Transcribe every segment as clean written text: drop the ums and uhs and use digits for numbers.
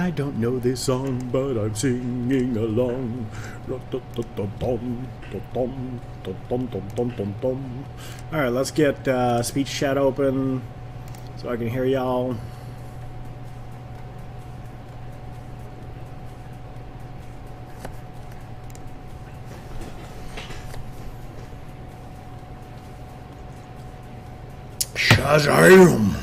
I don't know this song, but I'm singing along. Alright, let's get speech chat open so I can hear y'all. Shazam!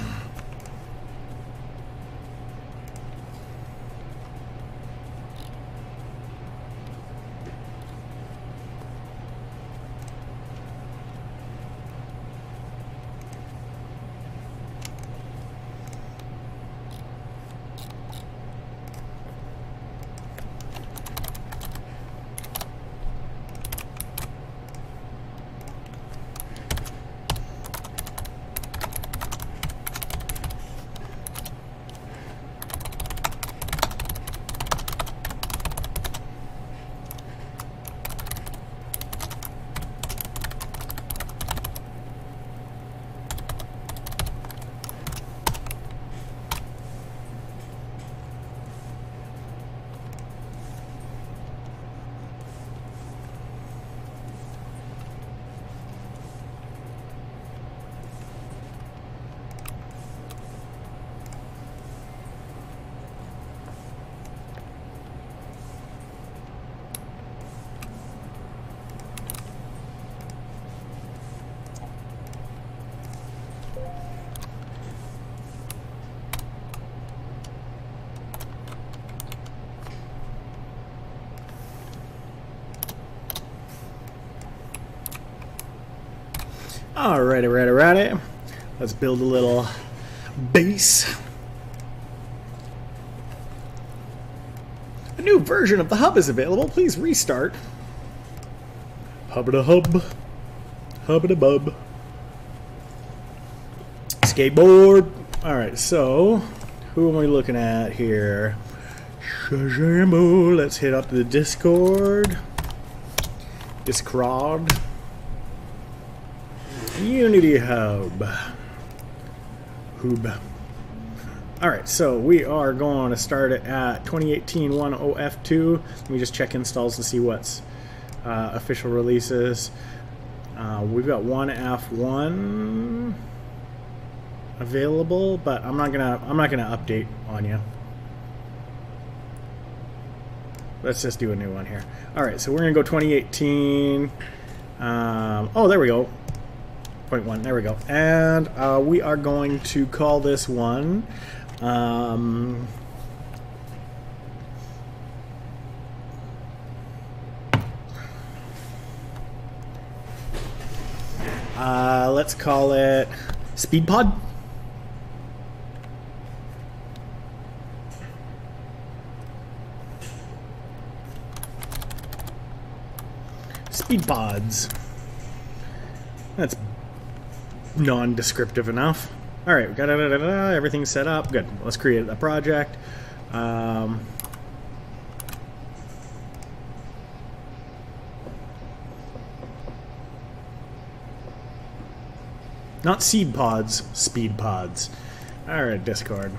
Alrighty. Let's build a little base. A new version of the hub is available. Please restart. Hubba hub. Hubba bub. Skateboard. Alright, so who am we looking at here? Shazamo. Let's hit up the Discord. Unity Hub. Alright, so we are going to start it at 2018 10F2. Let me just check installs and see what's official releases. We've got 1F1 available, but I'm not gonna update on you. Let's just do a new one here. Alright, so we're gonna go 2018. Oh, there we go. 0.1, there we go. And we are going to call this one let's call it SpeedPod. SpeedPods. That's non-descriptive enough. Alright, we got everything set up. Good. Let's create a project. Not seed pods, speed pods. Alright, Discord.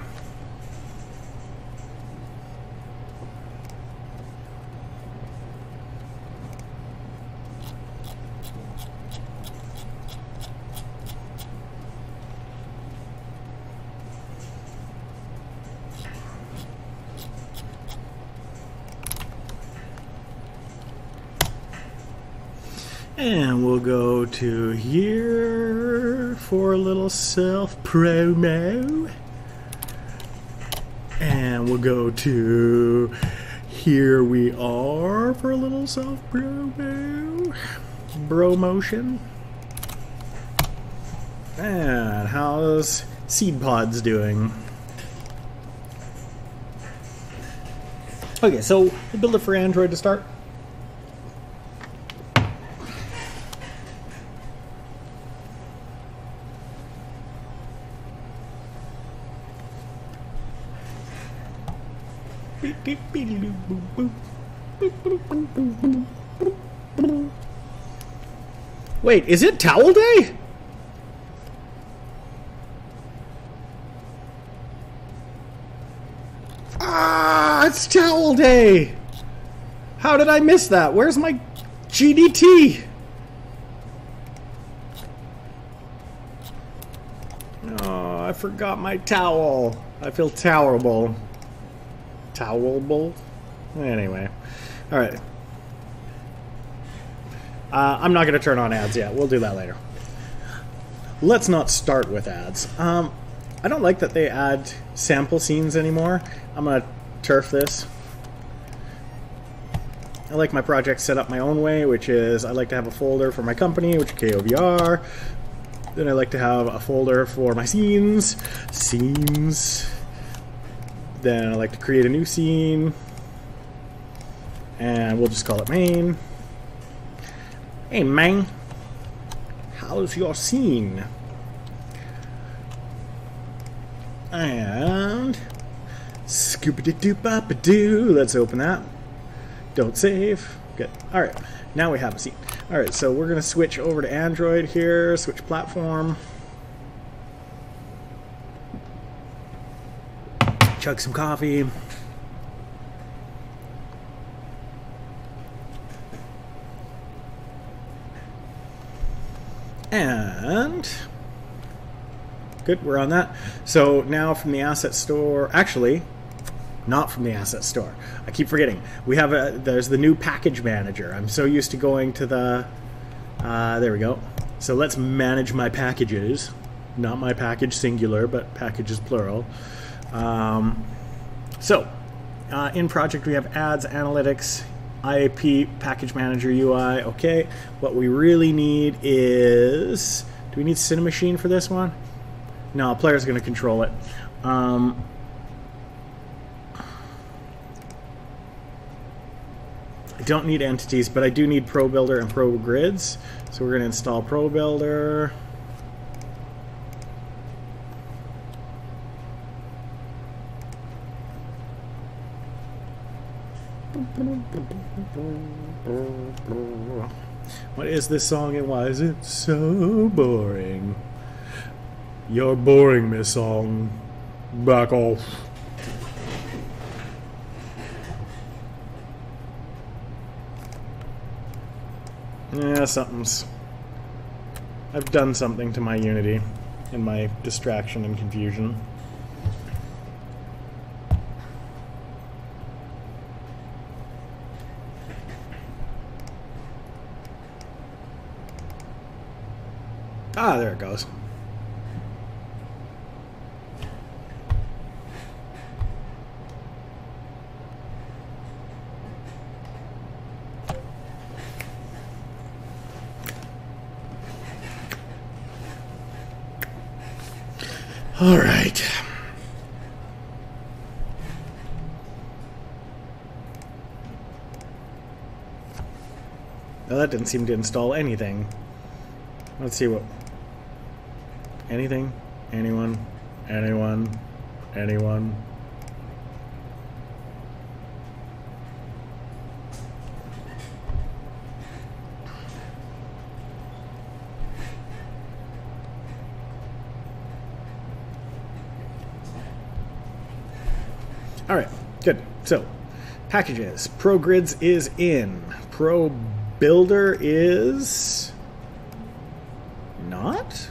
And we'll go to here for a little self-promo. And we'll go to here we are for a little self-promo. Bro-motion. And how's Seed Pods doing? Okay, so we'll build it for Android to start. Wait, is it towel day? Ah! all day. How did I miss that? Where's my GDT? Oh, I forgot my towel. I feel towerable. Towelable? Anyway. Alright. I'm not going to turn on ads yet. We'll do that later. Let's not start with ads. I don't like that they add sample scenes anymore. I'm going to turf this. I like my project set up my own way, which is I like to have a folder for my company, which is KOVR. Then I like to have a folder for my scenes. Then I like to create a new scene. And we'll just call it main. Hey, man. How's your scene? And scoop-a-doo-doop-up-a-doo. Let's open that. Don't save. Good. Alright, now we have a scene. Alright, so we're going to switch over to Android here, switch platform. Chug some coffee. And good, we're on that. So now from the asset store, actually, not from the asset store. I keep forgetting. We have there's the new package manager. I'm so used to going to the, there we go. So let's manage my packages. Not my package singular, but packages plural. In project we have ads, analytics, IAP, package manager, UI. Okay, what we really need is, do we need Cinemachine for this one? No, player's going to control it. I don't need entities, but I do need ProBuilder and ProGrids. So we're going to install ProBuilder. What is this song and why is it so boring? You're boring me, song. Back off. Yeah, I've done something to my Unity in my distraction and confusion. Ah, there it goes. All right. Well, that didn't seem to install anything. Let's see what... Anything? Anyone? Anyone? Anyone? Alright, good. So, packages. ProGrids is in. ProBuilder is... not?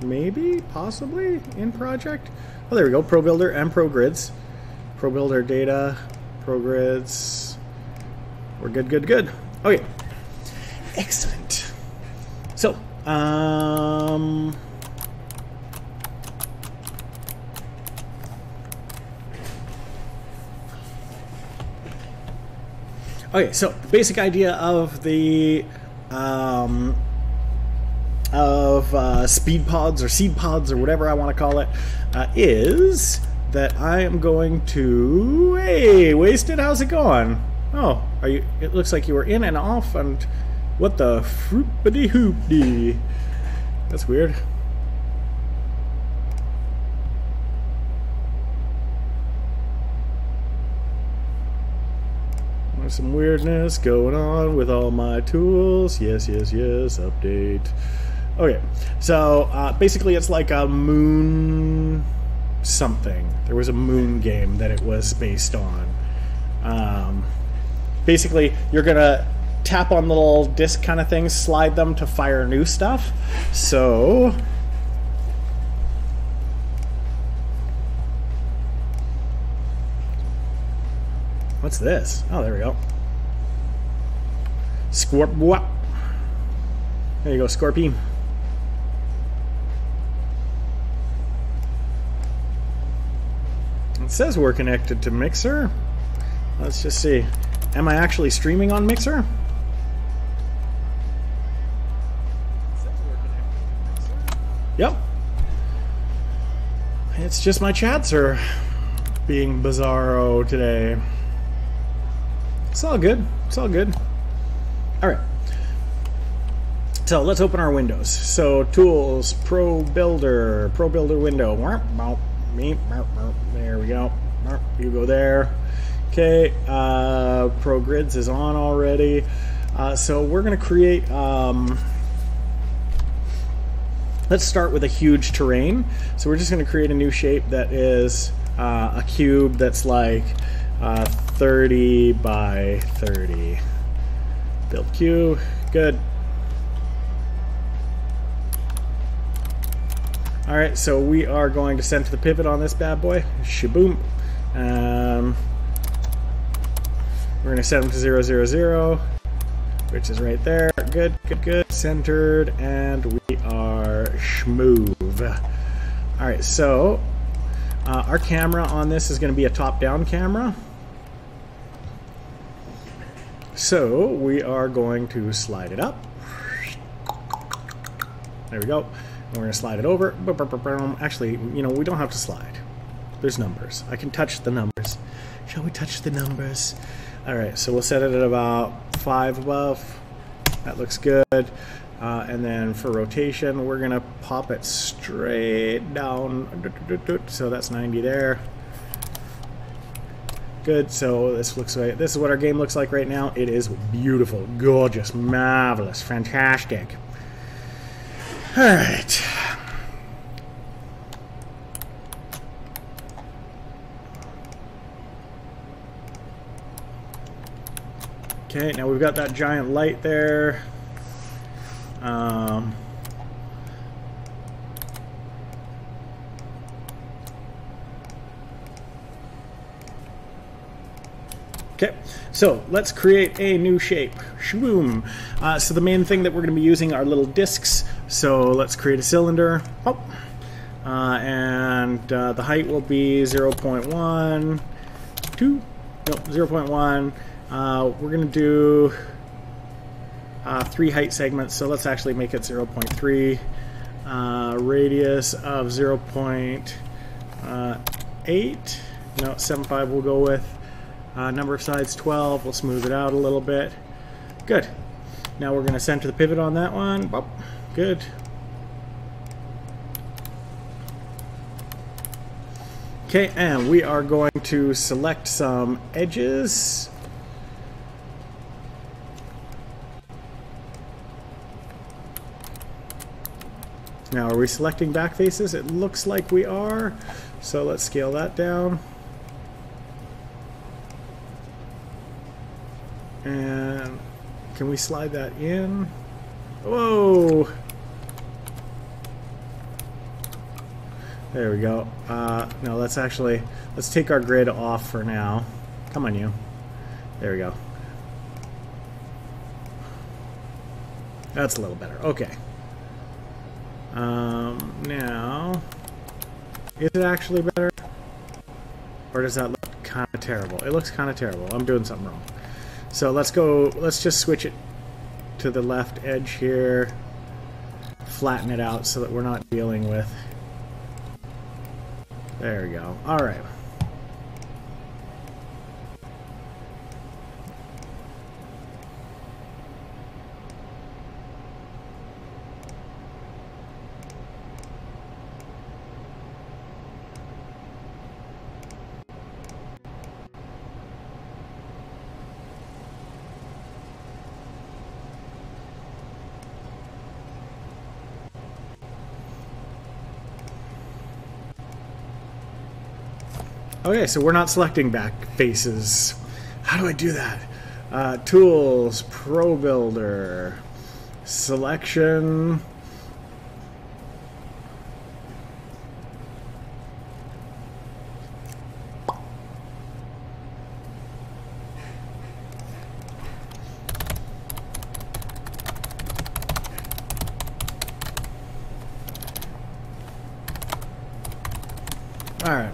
Maybe? Possibly? In project? Oh, there we go. ProBuilder and ProGrids. ProBuilder data. ProGrids. We're good, good, good. Okay. Excellent. So, okay, so the basic idea of the speed pods or seed pods or whatever I want to call it is that I am going to... Hey, Wasted, how's it going? Oh, are you? It looks like you were in and off, and what the fruipity hoopty? That's weird. There's some weirdness going on with all my tools. Yes, yes, yes. Update. Okay, so basically it's like a moon something. There was a moon game that it was based on. Basically, you're going to tap on little disc kind of things, slide them to fire new stuff. So what's this? Oh, there we go. Scorp. There you go, Scorpion. It says we're connected to Mixer. Let's just see. Am I actually streaming on Mixer? Yep. It's just my chats are being bizarro today. It's all good. It's all good. All right. So let's open our windows. So Tools, Pro Builder window. There we go. You go there. Okay. Pro Grids is on already. So we're going to create. Let's start with a huge terrain. So we're just going to create a new shape that is a cube that's like 30 by 30. Build cube. Good. All right, so we are going to center the pivot on this bad boy. Shaboom. We're going to set them to 0, 0, 0, which is right there. Good, good, good. Centered, and we are schmoove. All right, so our camera on this is going to be a top-down camera. So we are going to slide it up. There we go. And we're going to slide it over. Actually, you know, we don't have to slide. There's numbers. I can touch the numbers. Shall we touch the numbers? All right, so we'll set it at about 5 above. That looks good. And then for rotation, we're going to pop it straight down. So that's 90 there. Good. So this looks like, this is what our game looks like right now. It is beautiful, gorgeous, marvelous, fantastic. All right. Okay, now we've got that giant light there. Okay, so let's create a new shape. Shaboom. So the main thing that we're going to be using are little discs. So let's create a cylinder. Oh. And the height will be 0.1, 2, no, 0.1. We're going to do 3 height segments, so let's actually make it 0.3. Radius of 0.8. No, 7.5 we'll go with. Number of sides 12. We'll smooth it out a little bit. Good. Now we're going to center the pivot on that one. Oh, good. Okay, and we are going to select some edges. Now, are we selecting back faces? It looks like we are. So let's scale that down. And can we slide that in? Whoa! There we go. No, let's take our grid off for now. Come on, you. There we go. That's a little better. Okay. Now, is it actually better? Or does that look kind of terrible? It looks kind of terrible. I'm doing something wrong. So let's just switch it to the left edge here. Flatten it out so that we're not dealing with. There we go. All right. Okay, so we're not selecting back faces. How do I do that? Tools, Pro Builder, selection. Alright,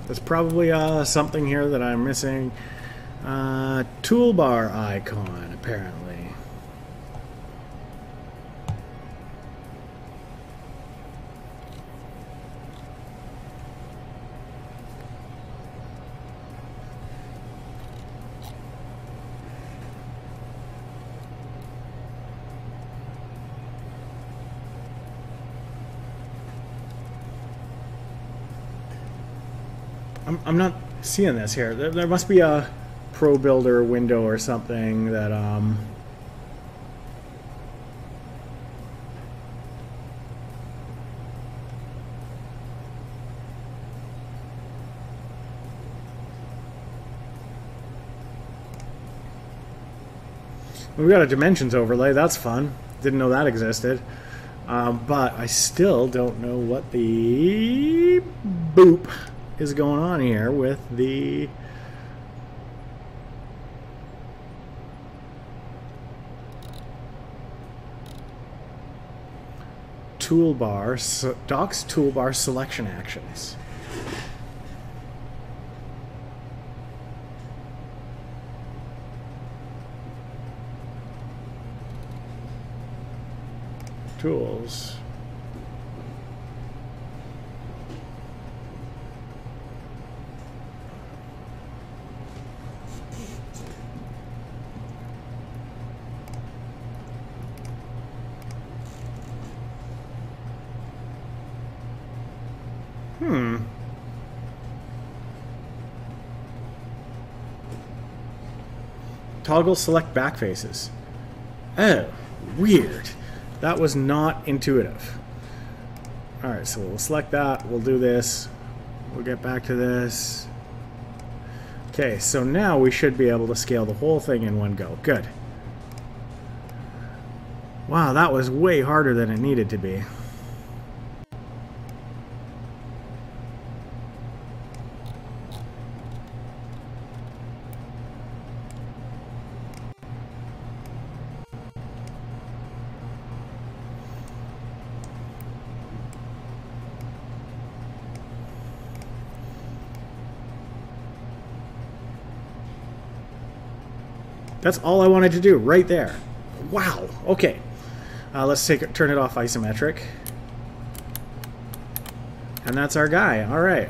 there's probably something here that I'm missing. Toolbar icon, apparently. I'm not seeing this here. There must be a Pro Builder window or something that we've got a dimensions overlay. That's fun. Didn't know that existed. But I still don't know what the boop is going on here with the toolbar, Docs toolbar selection actions. Tools. Toggle select back faces. Oh, weird. That was not intuitive. Alright, so we'll select that. We'll do this. We'll get back to this. Okay, so now we should be able to scale the whole thing in one go. Good. Wow, that was way harder than it needed to be. That's all I wanted to do right there. Wow. Okay. Let's turn it off isometric. And that's our guy. All right.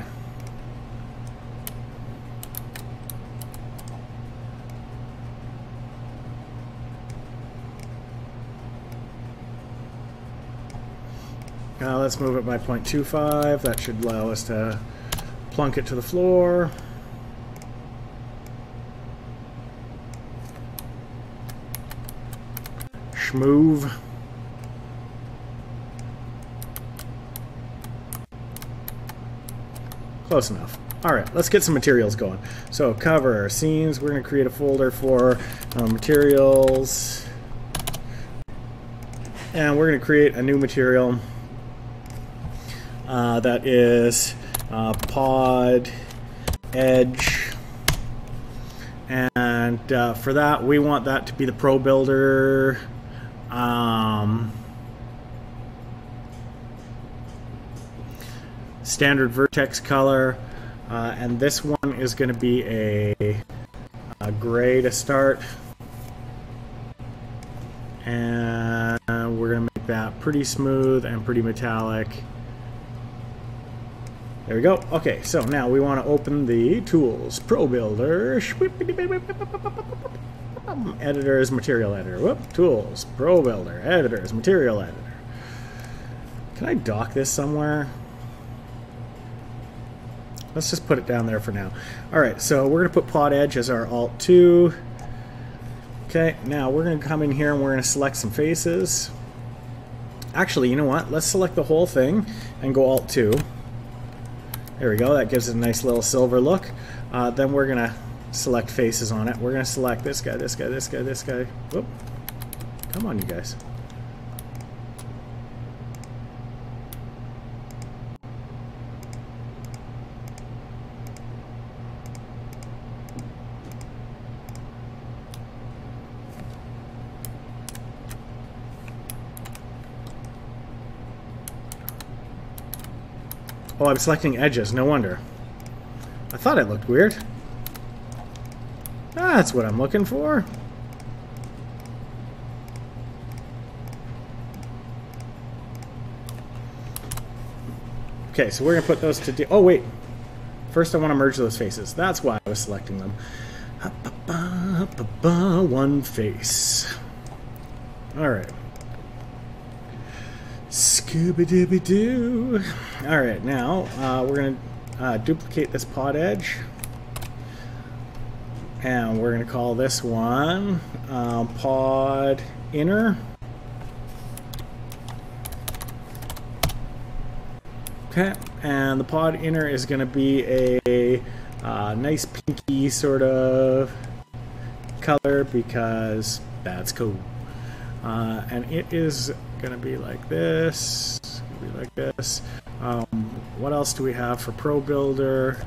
Let's move it by 0.25. That should allow us to plunk it to the floor. Schmoove. Close enough. Alright, let's get some materials going. So, cover, scenes, we're going to create a folder for materials. And we're going to create a new material that is pod edge. And for that, we want that to be the Pro Builder standard vertex color, and this one is going to be a gray to start, and we're going to make that pretty smooth and pretty metallic. There we go. Okay, so now we want to open the tools, Pro Builder, editors, material editor. Whoop, tools, Pro Builder, editors, material editor. Can I dock this somewhere? Let's just put it down there for now. Alright, so we're going to put Pod Edge as our Alt 2. Okay, now we're going to come in here and we're going to select some faces. Actually, you know what? Let's select the whole thing and go Alt 2. There we go. That gives it a nice little silver look. Then we're going to select faces on it. We're going to select this guy, this guy, this guy, this guy. Whoop. Come on, you guys. Oh, I'm selecting edges. No wonder. I thought it looked weird. That's what I'm looking for. Okay, so we're going to put those to... Oh, wait. First, I want to merge those faces. That's why I was selecting them. One face. All right. Scooby-Dooby-Doo. Alright, now we're going to duplicate this pod edge. And we're going to call this one pod inner. Okay, and the pod inner is going to be a nice pinky sort of color because that's cool. And it is going to be like this. Be like this. What else do we have for Pro Builder?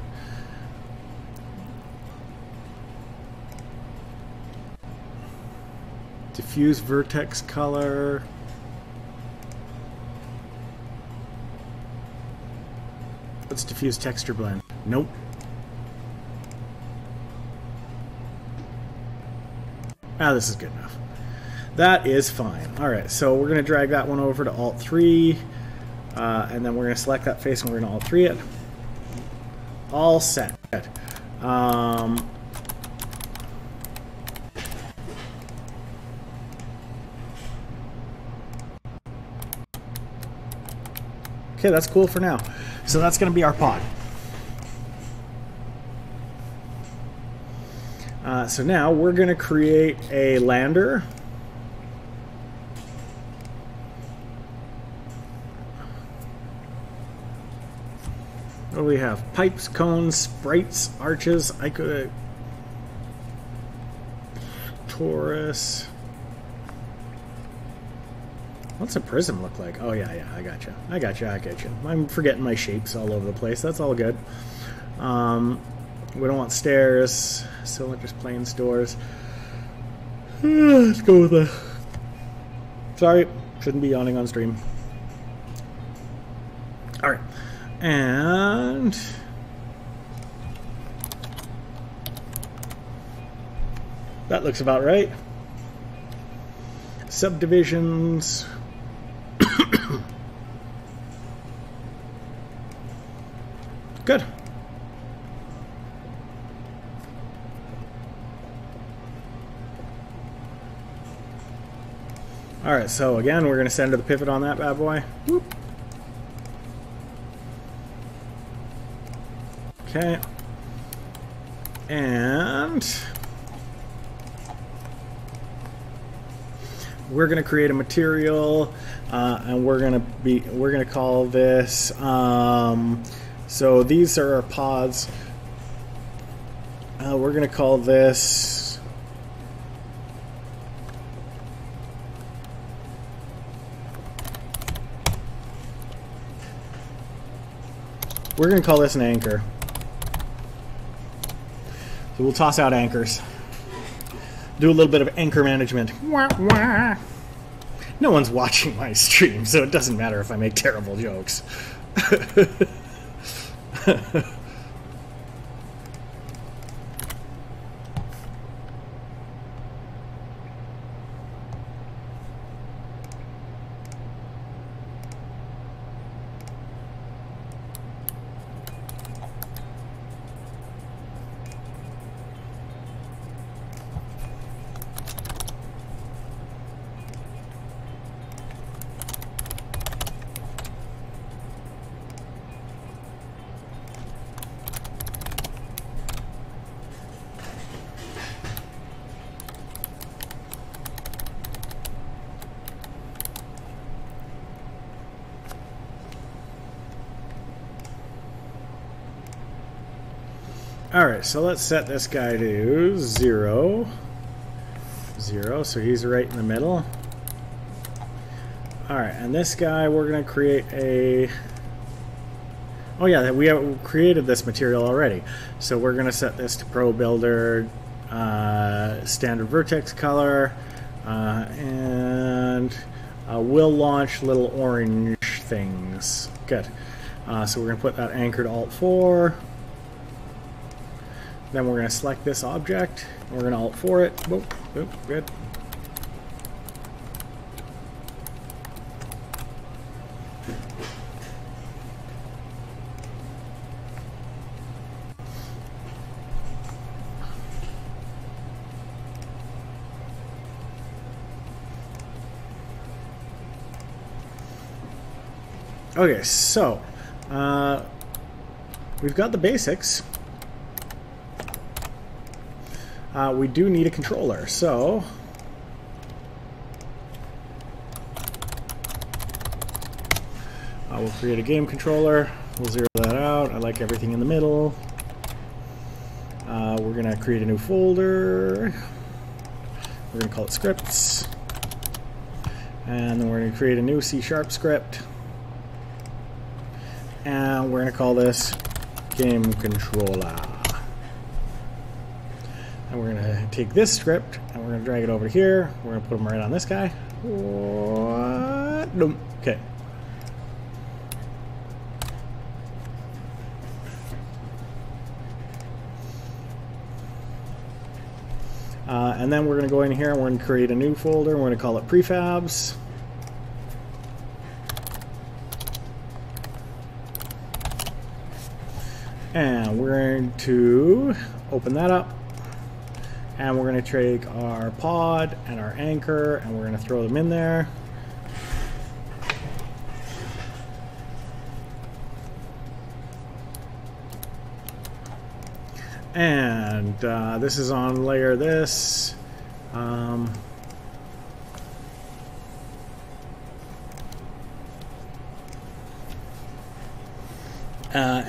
Diffuse vertex color. Let's diffuse texture blend. Nope. Ah, this is good enough. That is fine. Alright, so we're going to drag that one over to Alt 3. And then we're going to select that face and we're going to Alt 3 it. All set. Good. Okay, that's cool for now. So that's going to be our pod. So now we're going to create a lander. What do we have? Pipes, cones, sprites, arches. I could... Torus. What's a prism look like? Oh, yeah, I gotcha. I gotcha. I'm forgetting my shapes all over the place. That's all good. We don't want stairs, cylinders, planes, doors. Let's go with the... Sorry, shouldn't be yawning on stream. Alright. And... that looks about right. Subdivisions... Good. Alright, so again, we're going to center the pivot on that bad boy. Whoop. Okay. And we're going to create a material, and we're going to call this, so these are our pods. We're going to call this an anchor. So we'll toss out anchors. Do a little bit of anchor management. Wah, wah. No one's watching my stream, so it doesn't matter if I make terrible jokes. Alright, so let's set this guy to 0. 0, so he's right in the middle. Alright, and this guy we're going to create a... Oh yeah, we have created this material already. So we're going to set this to Pro Builder, standard vertex color, and we'll launch little orange things. Good. So we're going to put that anchored Alt-4. Then we're going to select this object. We're going to Alt-4 it. Boop, boop, good. Okay, so we've got the basics. We do need a controller, so we'll create a game controller. We'll zero that out. I like everything in the middle. We're going to create a new folder. We're going to call it scripts. And then we're going to create a new C# script. And we're going to call this game controller. And we're going to take this script and we're going to drag it over to here. We're going to put them right on this guy. What? Nope. Okay. And then we're going to go in here and we're going to create a new folder. We're going to call it prefabs. And we're going to open that up. And we're going to take our pod and our anchor and we're going to throw them in there. And this is on layer this.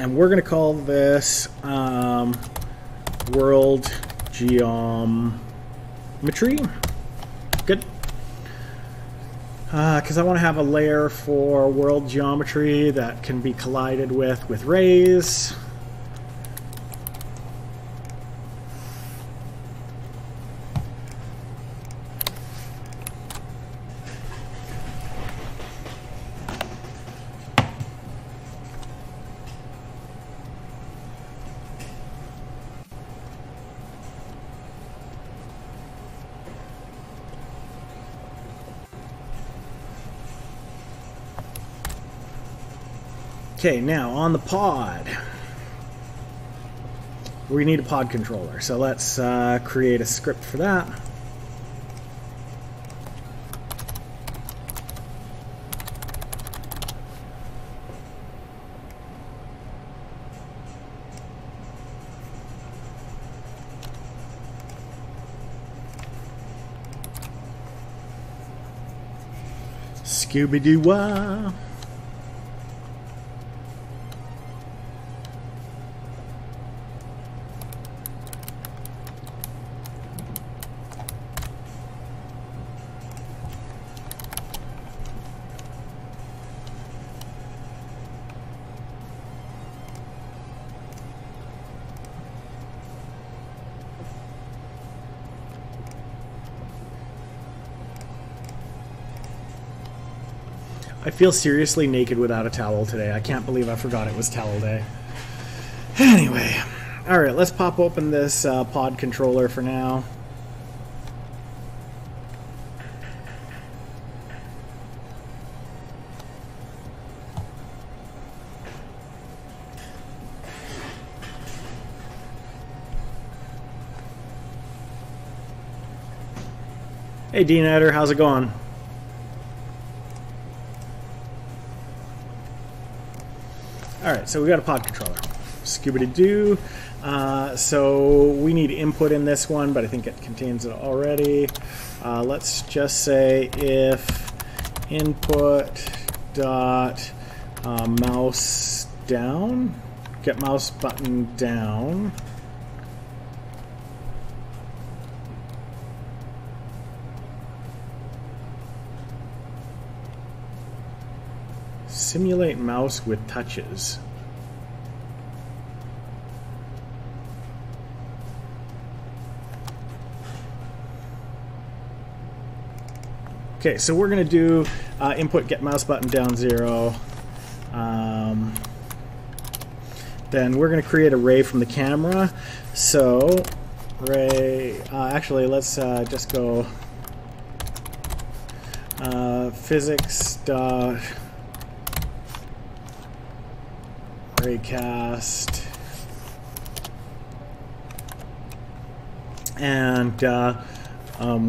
And we're going to call this world geometry. Good. Because I want to have a layer for world geometry that can be collided with rays. Okay, now on the pod, we need a pod controller. So let's create a script for that. Scooby-Doo-wah. I feel seriously naked without a towel today. I can't believe I forgot it was towel day. Anyway, alright, let's pop open this pod controller for now. Hey Dean Eder, how's it going? Alright, so we got a pod controller. Scooby-Doo. So we need input in this one, but I think it contains it already. Let's just say if input dot mouse down, get mouse button down. Simulate mouse with touches. Okay, so we're going to do input get mouse button down 0. Then we're going to create a ray from the camera. So ray, actually let's just go physics dot raycast, and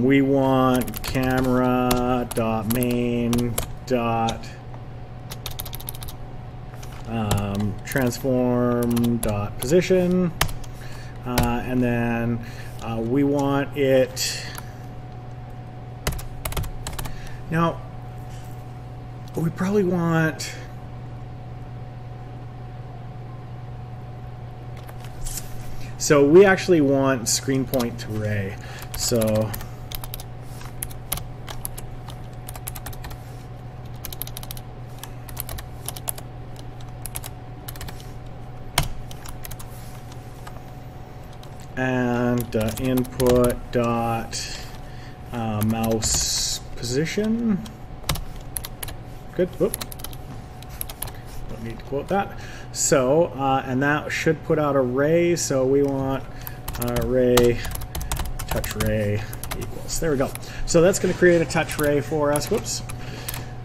we want camera dot main dot transform dot position, and then we want it. Now we probably want so we actually want screen point to ray. So and input dot mouse position. Good. Whoop. Don't need to quote that. So and that should put out a ray. So we want ray touch ray equals. There we go. So that's going to create a touch ray for us. Whoops.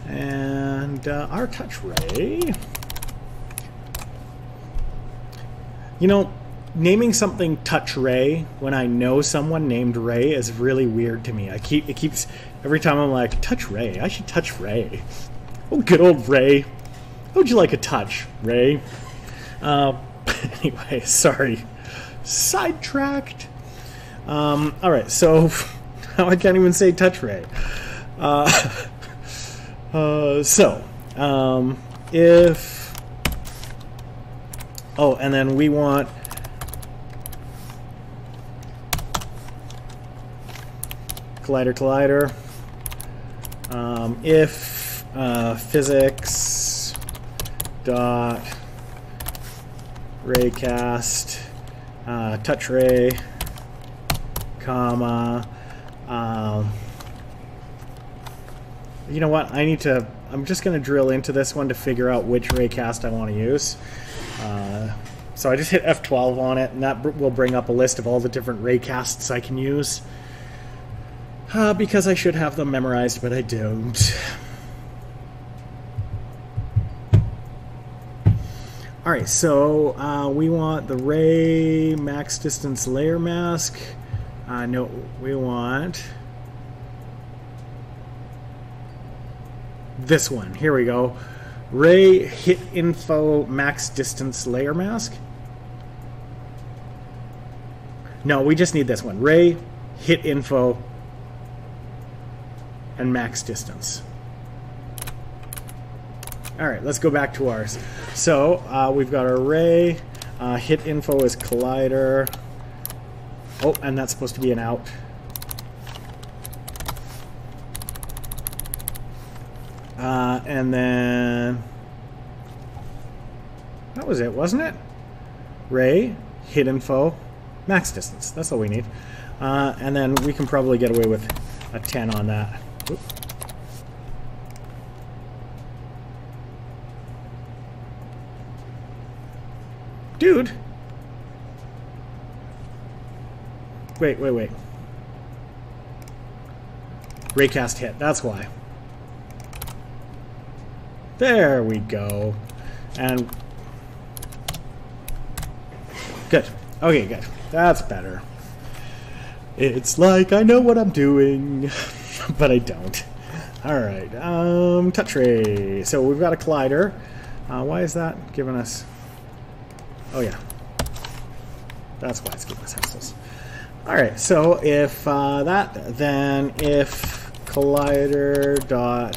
And our touch ray. You know, naming something touch ray when I know someone named Ray is really weird to me. It keeps every time I'm like, touch Ray. I should touch Ray. Oh, good old Ray. How would you like a touch, Ray? Anyway, sorry. Sidetracked. All right, so now I can't even say touch Ray. If and then we want collider. If physics dot raycast touch ray, comma. You know what? I'm just going to drill into this one to figure out which raycast I want to use. So I just hit F12 on it, and that will bring up a list of all the different raycasts I can use. Because I should have them memorized, but I don't. Alright, so we want the ray max distance layer mask. No, we want this one. Here we go. Ray hit info max distance layer mask. No, we just need this one. Ray hit info and max distance. All right, let's go back to ours. So we've got our ray. Hit info is collider. Oh, and that's supposed to be an out. And then that was it, wasn't it? Ray, hit info, max distance. That's all we need. And then we can probably get away with a 10 on that. Oop. Dude. Wait. Raycast hit, that's why. There we go. And good. Okay, good. That's better. It's like I know what I'm doing, but I don't. Alright, touch ray. So we've got a collider. Why is that giving us... Oh yeah. That's why it's giving us hassles. Alright, so if then if collider dot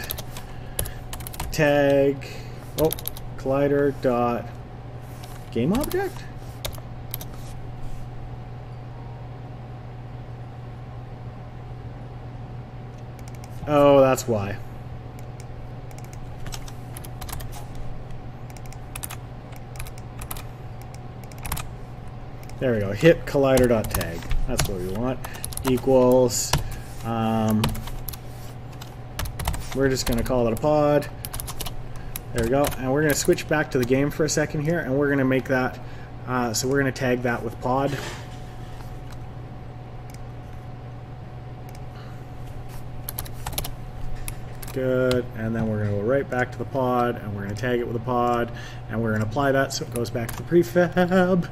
tag, collider dot game object. Oh, that's why. There we go. Hit collider.tag. That's what we want. Equals. We're just going to call it a pod. There we go. And we're going to switch back to the game for a second here, and we're going to make that. So we're going to tag that with pod. Good. And then we're going to go right back to the pod, and we're going to tag it with a pod, and we're going to apply that so it goes back to the prefab.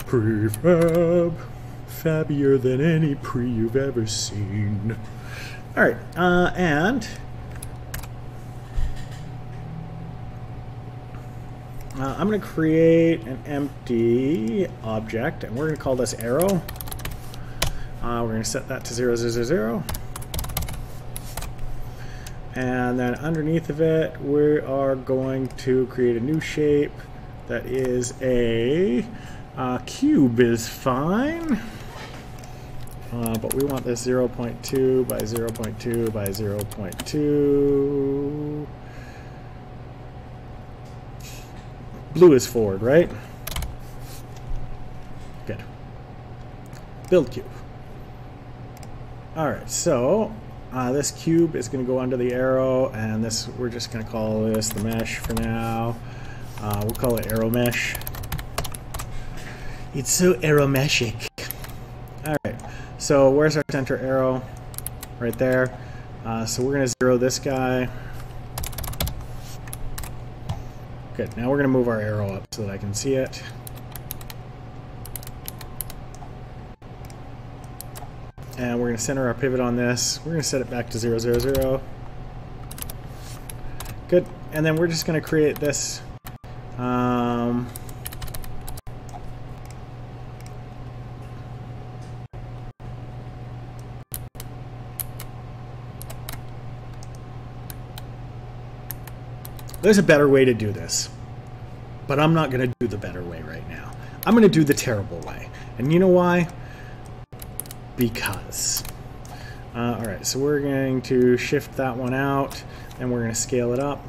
Prefab. Fabbier than any pre you've ever seen. Alright, and I'm going to create an empty object, and we're going to call this arrow. We're going to set that to 0, 0, 0, 0. And then underneath of it, we are going to create a new shape that is a cube is fine. But we want this 0.2 by 0.2 by 0.2. Blue is forward, right? Good. Build cube. Alright, so this cube is going to go under the arrow, and this we're just going to call this the mesh for now. We'll call it arrow mesh. It's so arrow-meshic. Alright, so where's our center arrow? Right there. So we're going to 0 this guy. Good, now we're going to move our arrow up so that I can see it. And we're going to center our pivot on this. We're going to set it back to 0, 0, 0. Good, and then we're just going to create this. There's a better way to do this, but I'm not going to do the better way right now. I'm going to do the terrible way. And you know why? Because. Alright, so we're going to shift that one out, and we're going to scale it up.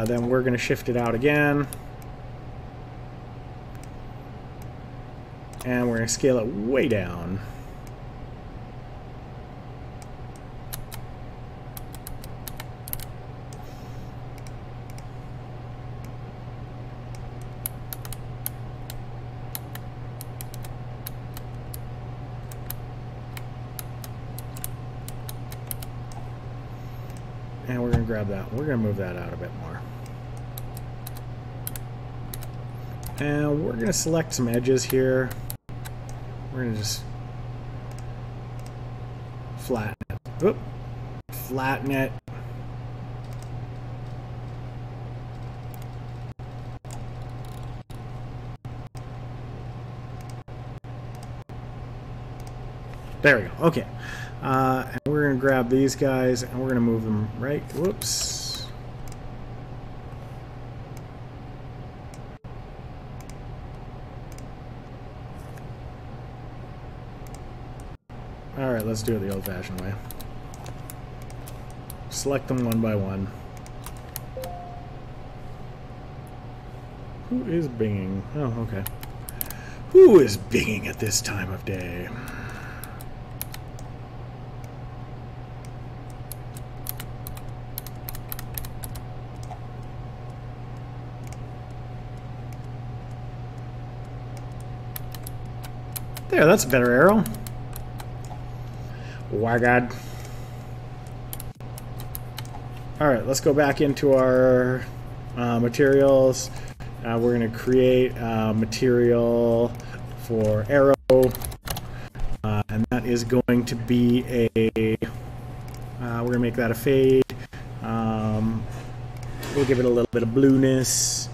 Then we're going to shift it out again. And we're going to scale it way down. And we're going to grab that. We're going to move that out a bit more. And we're going to select some edges here. We're going to just flatten it. Oop. Flatten it. There we go. Okay. And we're going to grab these guys and we're going to move them right. Whoops. Alright, let's do it the old-fashioned way. Select them one by one. Who is binging? Oh, okay. Who is binging at this time of day? There, that's a better arrow. Wagad. Alright, let's go back into our materials. We're going to create a material for arrow. And that is going to be a... we're going to make that a fade. We'll give it a little bit of blueness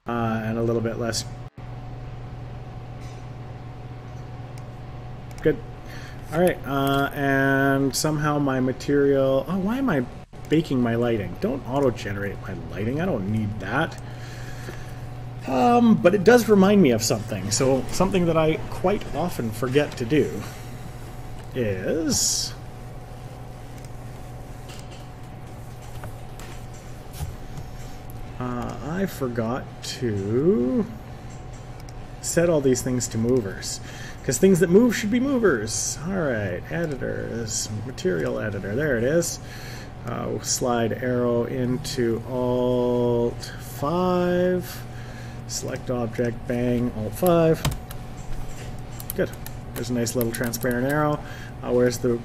and a little bit less. Good. Alright, and somehow my material... Oh, why am I baking my lighting? Don't auto-generate my lighting. I don't need that. But it does remind me of something. So, something that I quite often forget to do is... I forgot to set all these things to movers, because things that move should be movers. Alright, editors, material editor, there it is. We'll slide arrow into Alt 5, select object, bang, Alt 5. Good. There's a nice little transparent arrow. Where's the...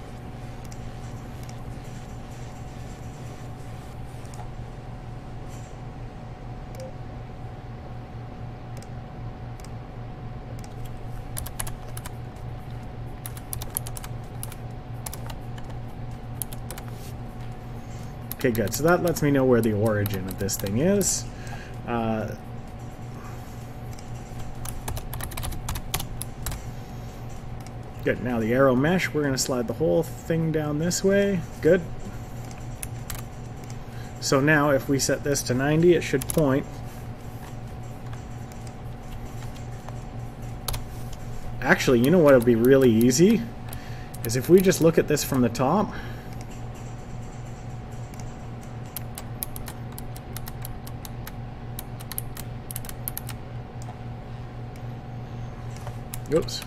Okay, good. So that lets me know where the origin of this thing is. Good. Now the arrow mesh, we're going to slide the whole thing down this way. Good. So now if we set this to 90, it should point. Actually, you know what would be really easy? Is if we just look at this from the top. Oops.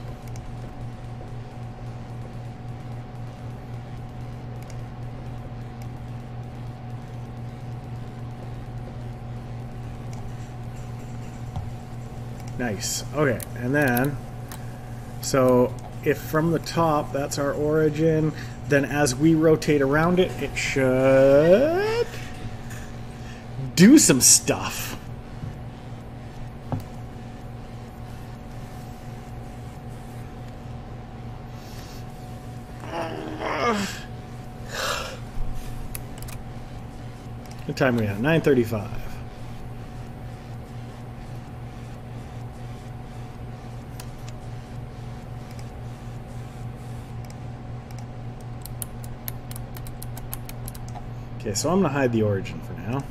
Nice. Okay, and then, so if from the top that's our origin, then as we rotate around it, it should do some stuff. What time are we at? 9:35. Okay, so I'm going to hide the origin for now.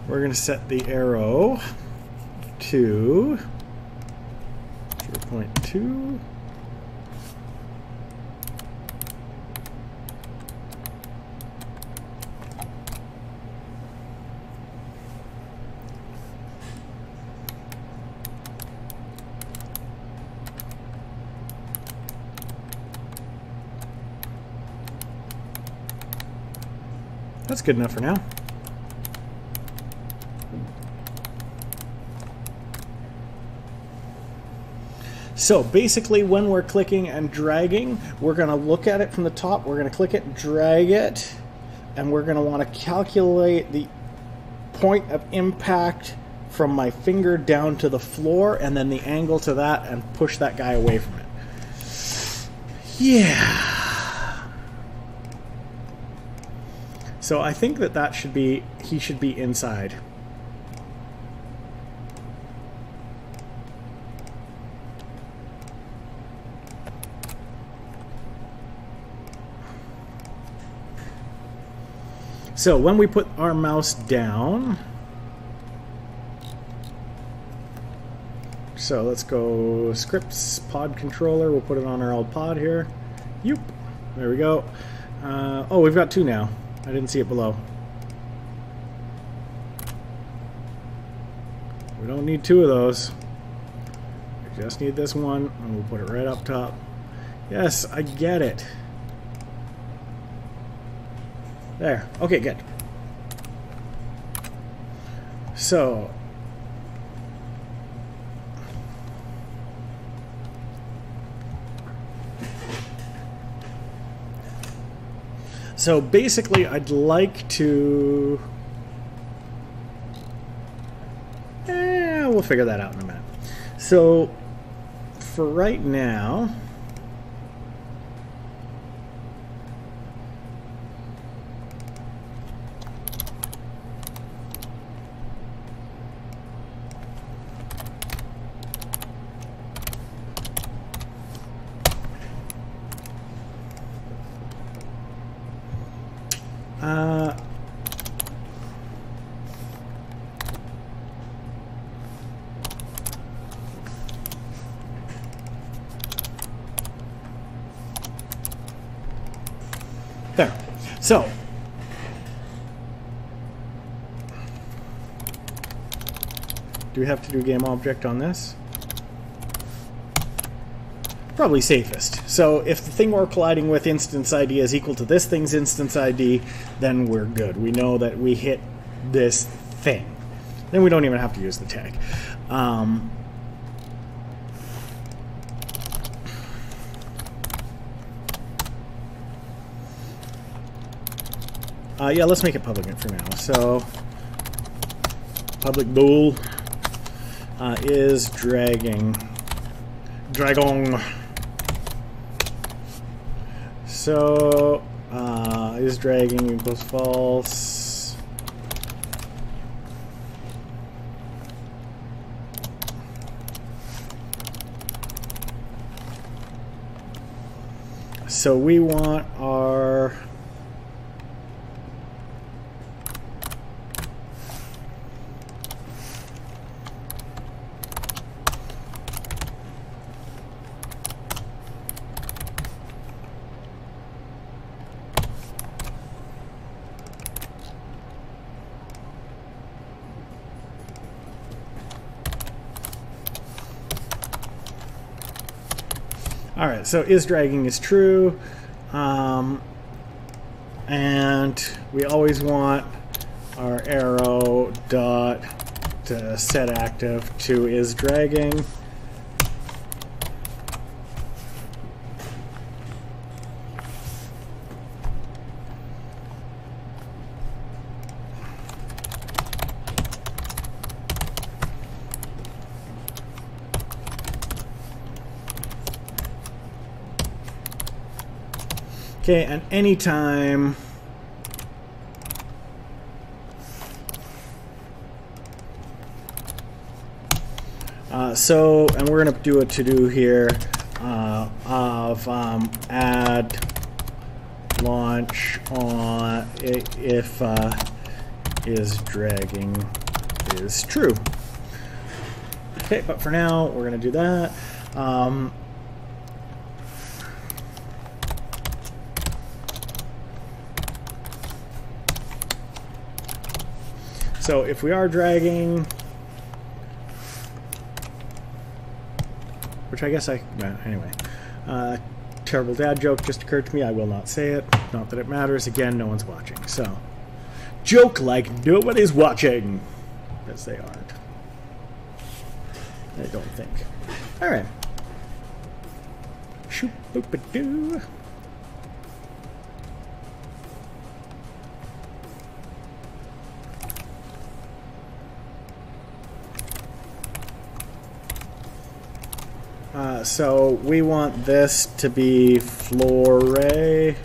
We're going to set the arrow to 0.2. That's good enough for now. So basically when we're clicking and dragging, we're going to look at it from the top, we're going to click it, drag it, and we're going to want to calculate the point of impact from my finger down to the floor and then the angle to that and push that guy away from it. Yeah. So I think that should be, he should be inside. So when we put our mouse down, so let's go scripts, pod controller, we'll put it on our old pod here. Yoop, there we go. Oh, we've got two now. I didn't see it below. We don't need two of those. We just need this one, and we'll put it right up top. Yes, I get it. There. Okay, good. So basically I'd like to we'll figure that out in a minute. So for right now, there. So Do we have to do game object on this? Probably safest. So if the thing we're colliding with instance ID is equal to this thing's instance ID, then we're good. We know that we hit this thing. Then we don't even have to use the tag. Yeah, let's make it public for now. So public bool is dragging. So is dragging equals false. So we want our Alright, so is dragging is true, and we always want our arrow dot to set active to is dragging. Okay, and anytime and we're going to do a to-do here of add launch on if is dragging is true. Okay, but for now we're going to do that. So if we are dragging, which I guess anyway, terrible dad joke just occurred to me. I will not say it. Not that it matters. Again, no one's watching. So, joke like nobody's watching, as they aren't. I don't think. All right. Shoop boop a doo. So we want this to be flore. There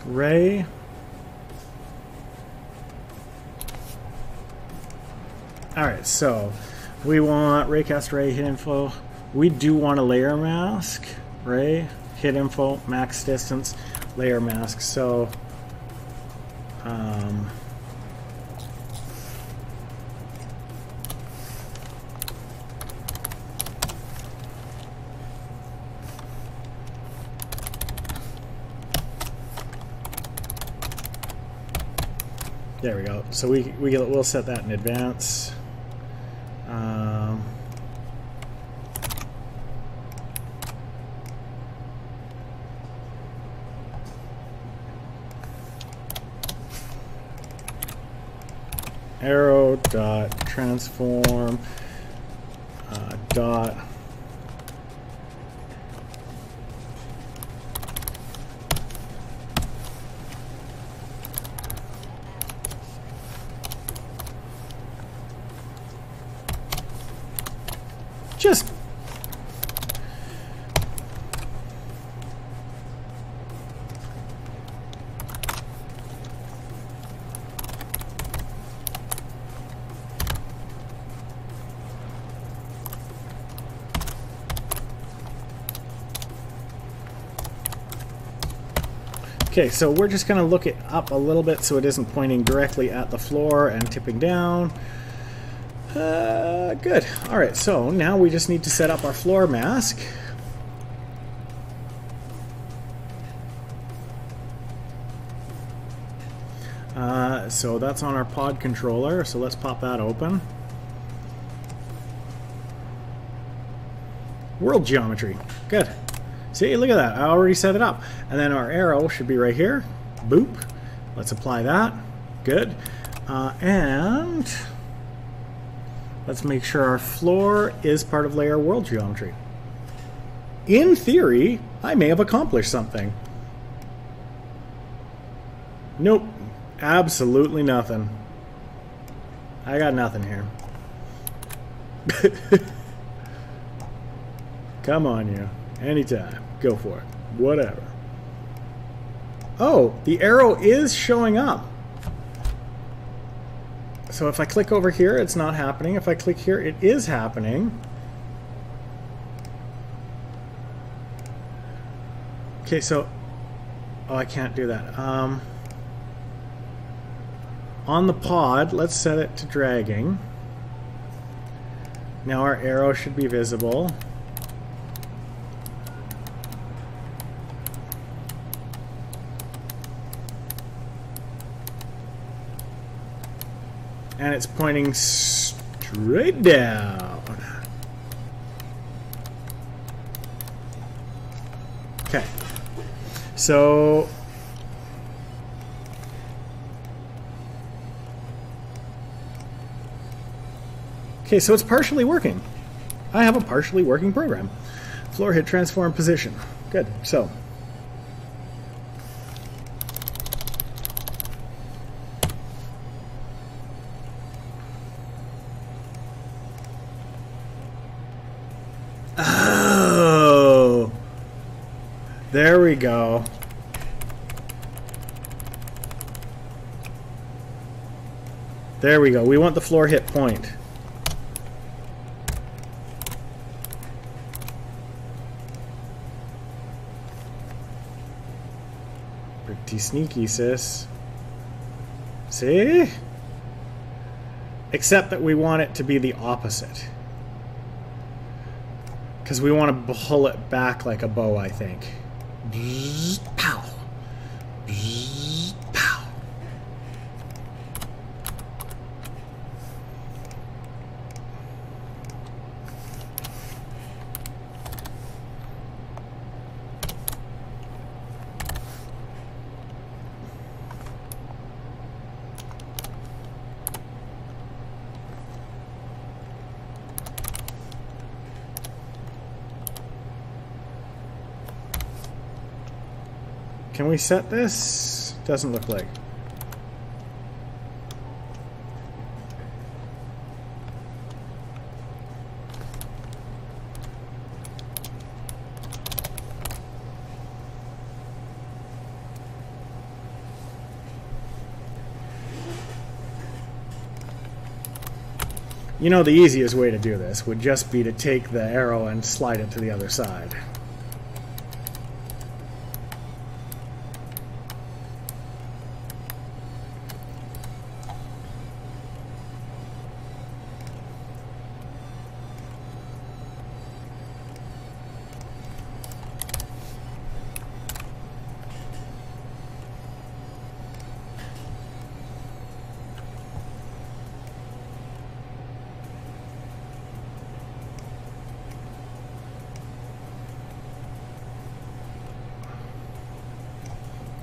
Ray. Alright, so we want raycast ray hit info. We do want a layer mask. Ray, hit info, max distance, layer mask. So there we go. So we'll set that in advance. Arrow dot transform dot Okay, so we're just going to look it up a little bit so it isn't pointing directly at the floor and tipping down. Good. Alright, so now we just need to set up our floor mask. So that's on our pod controller, so let's pop that open. World geometry. Good. See, look at that. I already set it up. And then our arrow should be right here. Boop. Let's apply that. Good. And let's make sure our floor is part of layer world geometry. In theory, I may have accomplished something. Nope. Absolutely nothing. I got nothing here. Come on, you. Anytime. Go for it. Whatever. Oh, the arrow is showing up. So if I click over here, it's not happening. If I click here, it is happening. Okay, so... Oh, I can't do that. On the pod, let's set it to dragging. Now our arrow should be visible. And it's pointing straight down. Okay. So... Okay, so it's partially working. I have a partially working program. Floor hit transform position. Good. So... Oh! There we go. There we go. We want the floor hit point. Pretty sneaky, sis. See? Except that we want it to be the opposite. Because we want to pull it back like a bow, I think. Bzz, pow. Bzz, pow. Can we set this? Doesn't look like. You know, the easiest way to do this would just be to take the arrow and slide it to the other side.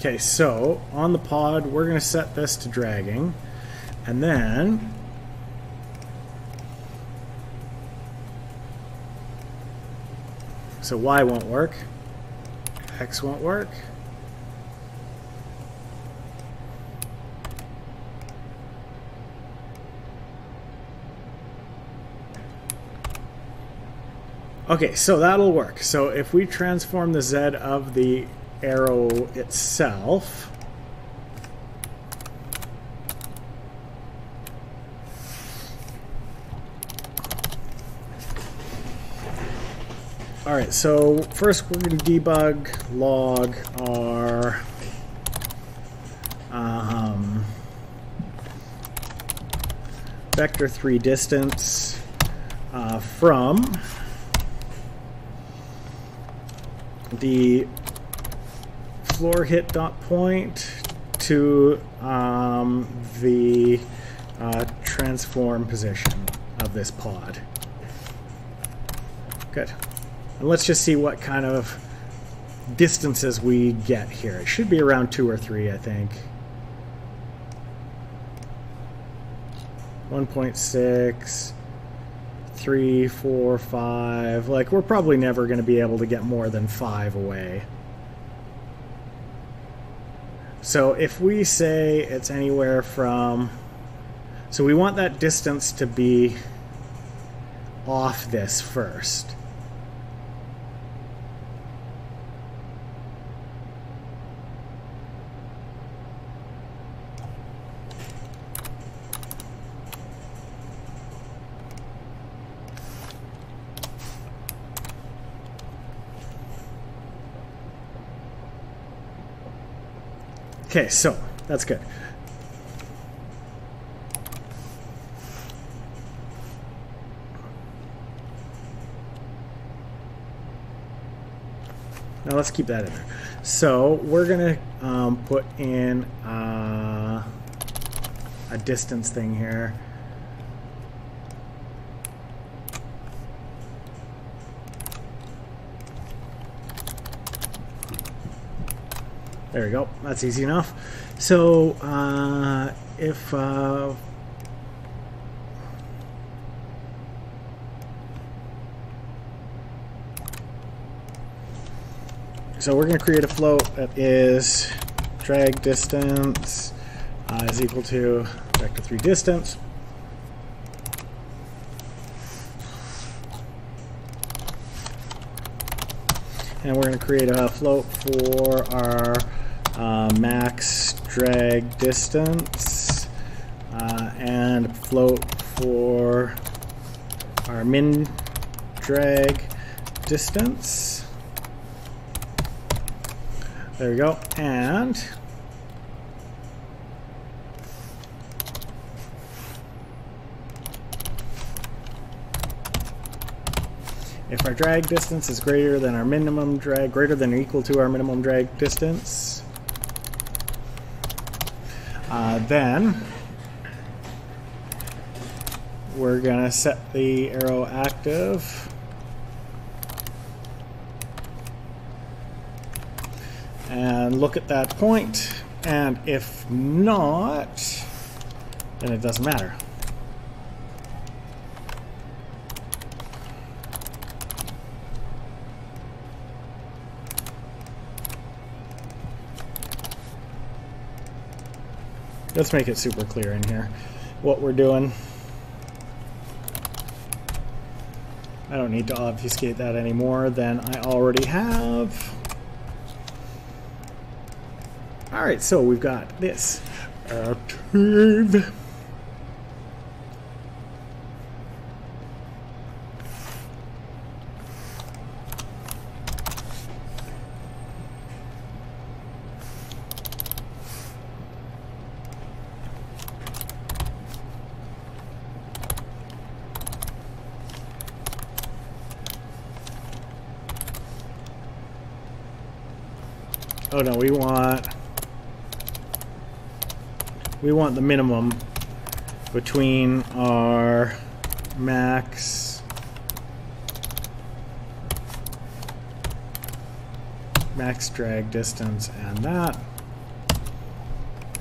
Okay, so on the pod, we're going to set this to dragging, and then so Y won't work, X won't work. Okay, so that'll work. So if we transform the Z of the arrow itself, all right, so first we're going to debug log our vector 3 distance from the floor hit dot point to the transform position of this pod. Good. And let's just see what kind of distances we get here. It should be around 2 or 3, I think. 1.6, 3, 4, 5. Like, we're probably never going to be able to get more than 5 away. So if we say it's anywhere from... So we want that distance to be off this first. Okay, so that's good. Now let's keep that in there. So we're gonna put in a distance thing here. There we go. That's easy enough. So if so we're going to create a float that is drag distance is equal to vector 3 distance. And we're going to create a float for our max drag distance and float for our min drag distance. There we go. And if our drag distance is greater than our minimum drag, greater than or equal to our minimum drag distance, then we're going to set the arrow active. And look at that point, and if not, then it doesn't matter. Let's make it super clear in here what we're doing. I don't need to obfuscate that any more than I already have. Alright, so we've got this active. Oh no, we want the minimum between our max drag distance and that.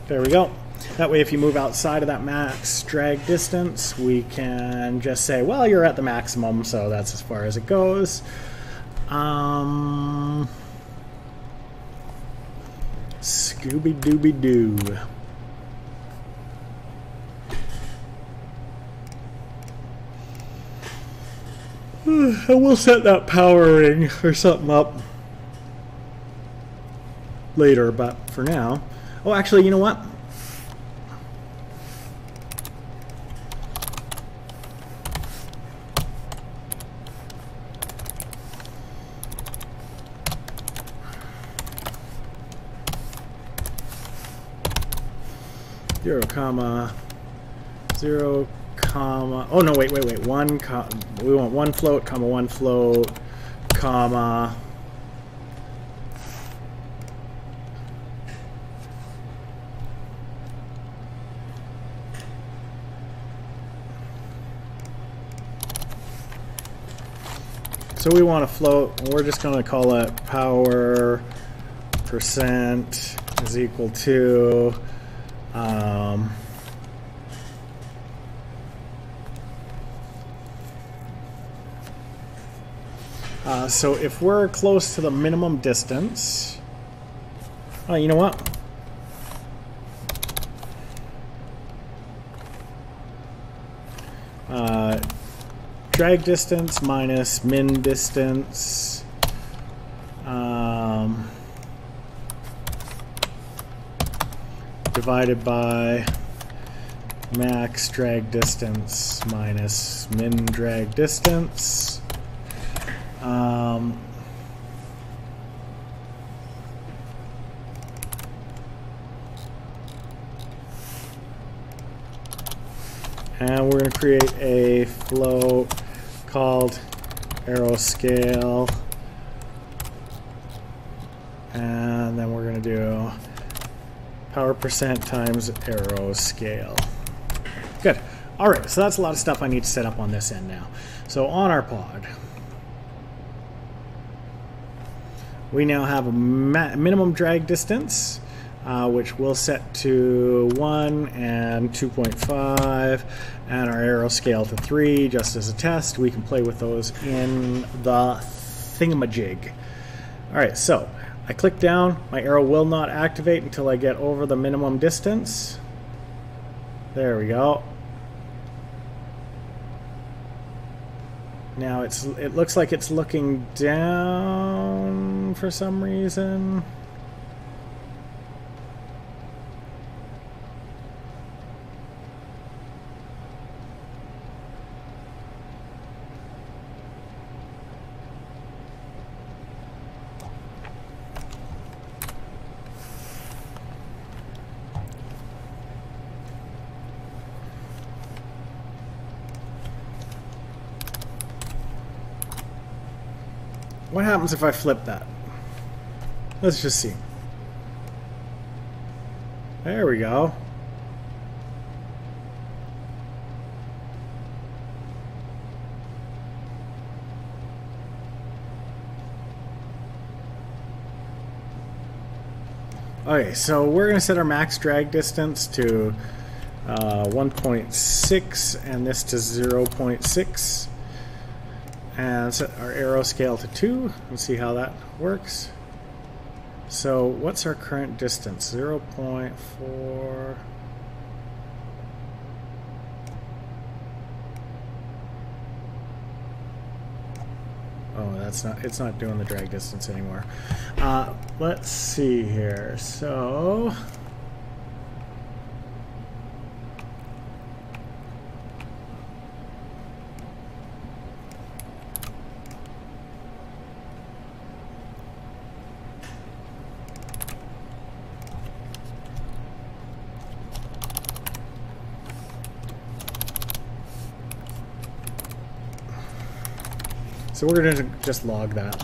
There we go. That way if you move outside of that max drag distance, we can just say, well, you're at the maximum, so that's as far as it goes. Scooby-Dooby-Doo. And we'll set that powering or something up later, but for now... Oh, actually, you know what? Zero comma comma. Oh no, wait. We want one float, comma. So we want a float, and we're just going to call it power percent is equal to so if we're close to the minimum distance, oh, you know what? Drag distance minus min distance divided by max drag distance minus min drag distance. And we're going to create a float called aeroscale, and then we're going to do power percent times aeroscale. Good. All right, so that's a lot of stuff I need to set up on this end now. So on our pod, we now have a minimum drag distance, which we'll set to 1 and 2.5, and our aeroscale to 3, just as a test. We can play with those in the thingamajig. All right, so I click down. My arrow will not activate until I get over the minimum distance. There we go. Now it looks like it's looking down for some reason. What happens if I flip that? Let's just see. There we go. Okay, so we're going to set our max drag distance to 1.6 and this to 0.6. And set our arrow scale to 2 and see how that works. So what's our current distance? 0.4. Oh, it's not doing the drag distance anymore. Let's see here. So we're going to just log that.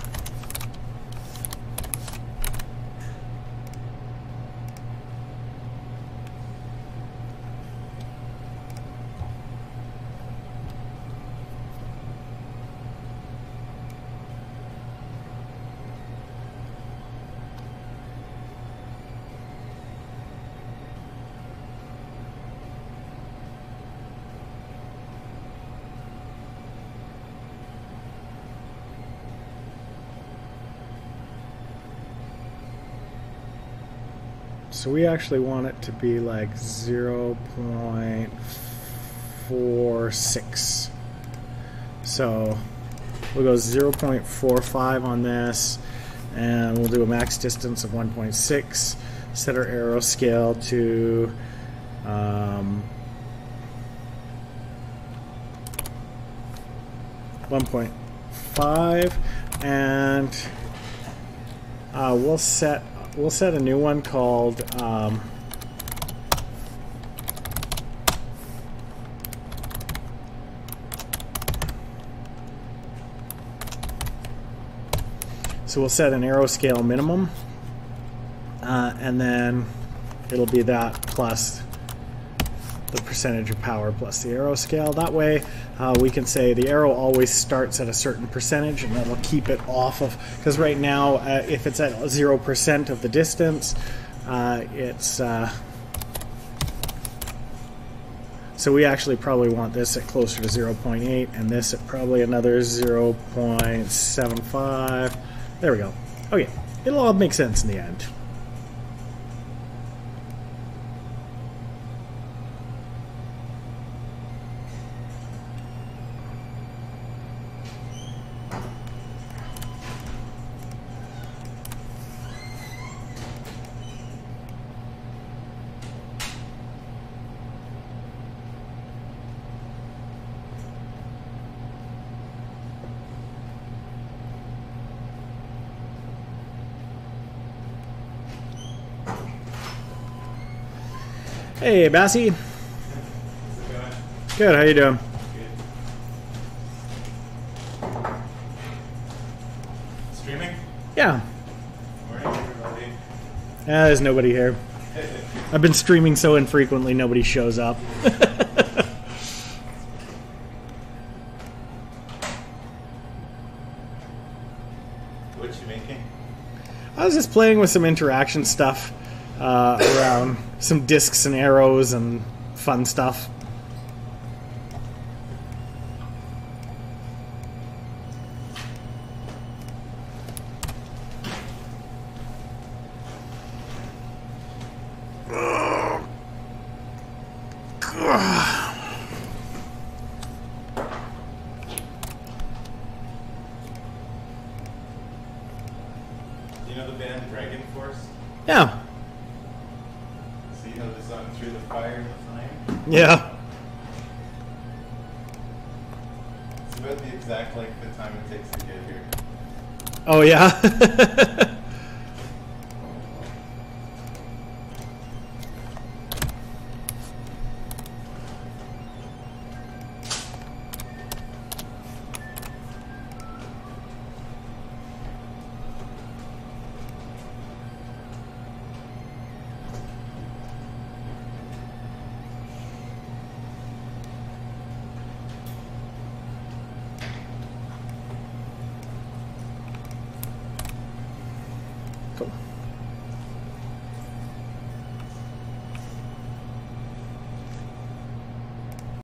So we actually want it to be like 0.46. So we'll go 0.45 on this, and we'll do a max distance of 1.6. Set our arrow scale to 1.5, and we'll set a new one called So we'll set an arrow scale minimum, and then it'll be that plus the percentage of power plus the arrow scale. That way we can say the arrow always starts at a certain percentage, and that'll keep it off of, because right now if it's at 0% of the distance, it's so we actually probably want this at closer to 0.8 and this at probably another 0.75. There we go. Okay, it'll all make sense in the end. Hey, Bassie. Good, how you doing? Good. Streaming? Yeah. Morning, everybody. There's nobody here. I've been streaming so infrequently, nobody shows up. What you making? I was just playing with some interaction stuff around some discs and arrows and fun stuff. Do you know the band Dragon Force? Yeah. So you know the song Through the Fire and the Flame? Yeah. It's about the exact length of time it takes to get here. Oh, yeah?